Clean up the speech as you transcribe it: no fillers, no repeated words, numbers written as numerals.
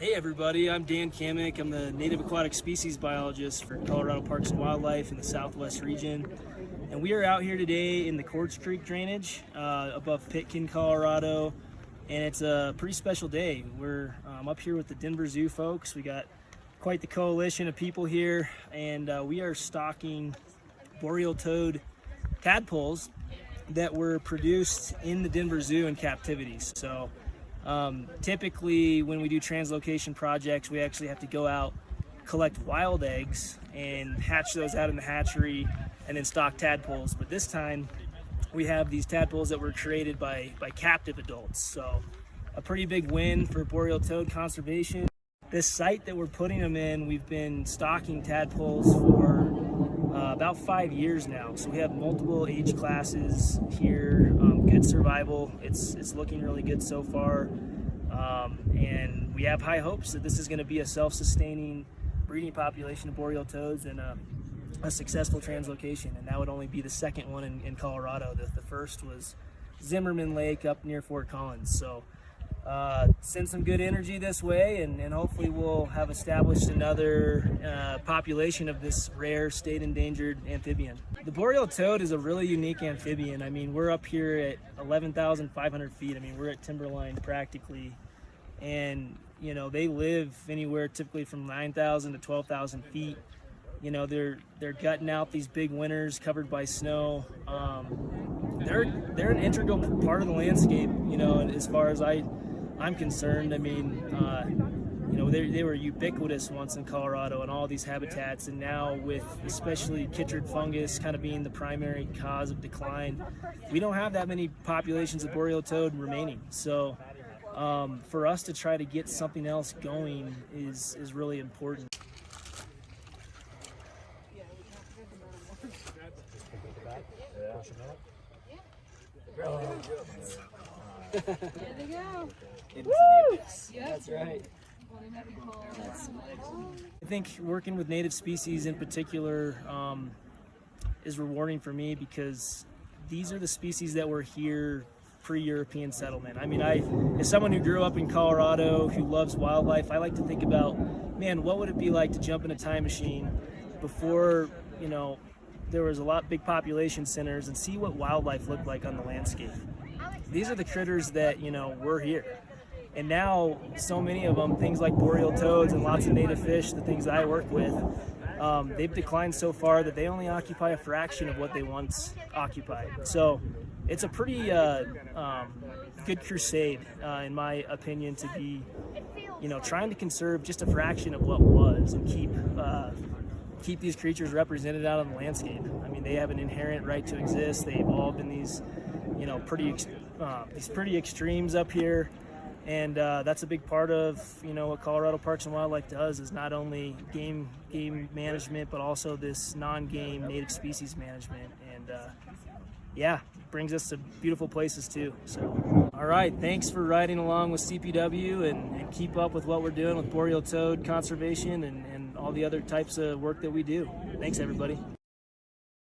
Hey everybody, I'm Dan Cammack. I'm the native aquatic species biologist for Colorado Parks and Wildlife in the Southwest region. And we are out here today in the Quartz Creek drainage above Pitkin, Colorado. And it's a pretty special day. We're up here with the Denver Zoo folks. We got quite the coalition of people here, and we are stocking boreal toad tadpoles that were produced in the Denver Zoo in captivity. So typically when we do translocation projects, we actually have to go out, collect wild eggs and hatch those out in the hatchery and then stock tadpoles. But this time we have these tadpoles that were created by captive adults. So a pretty big win for boreal toad conservation. This site that we're putting them in, we've been stocking tadpoles for about 5 years now. So we have multiple age classes here, good survival. It's looking really good so far. And we have high hopes that this is going to be a self-sustaining breeding population of boreal toads and a successful translocation. And that would only be the second one in Colorado. The first was Zimmerman Lake up near Fort Collins. So send some good energy this way, and hopefully we'll have established another population of this rare state endangered amphibian. The boreal toad is a really unique amphibian. I mean, we're up here at 11,500 feet. I mean, we're at timberline practically, and you know, they live anywhere typically from 9,000 to 12,000 feet. You know, they're gutting out these big winters covered by snow. They're an integral part of the landscape, you know, and as far as I'm concerned. I mean, you know, they were ubiquitous once in Colorado and all these habitats, and now with especially chytrid fungus kind of being the primary cause of decline, we don't have that many populations of boreal toad remaining. So for us to try to get something else going is really important. There they go. Woo! Yep. That's right. I think working with native species in particular is rewarding for me, because these are the species that were here pre-European settlement. I mean, as someone who grew up in Colorado, who loves wildlife, I like to think about, man, what would it be like to jump in a time machine before, you know, there was big population centers, and see what wildlife looked like on the landscape. These are the critters that, you know, were here. And now so many of them, things like boreal toads and lots of native fish, the things I work with, they've declined so far that they only occupy a fraction of what they once occupied. So it's a pretty good crusade, in my opinion, to be, you know, trying to conserve just a fraction of what was and keep these creatures represented out on the landscape. I mean, they have an inherent right to exist. They evolved in these, you know, pretty extremes up here, and that's a big part of, you know, what Colorado Parks and Wildlife does, is not only game management, but also this non-game native species management. And yeah, brings us to beautiful places too. So all right, thanks for riding along with CPW, and keep up with what we're doing with boreal toad conservation and all the other types of work that we do. Thanks everybody.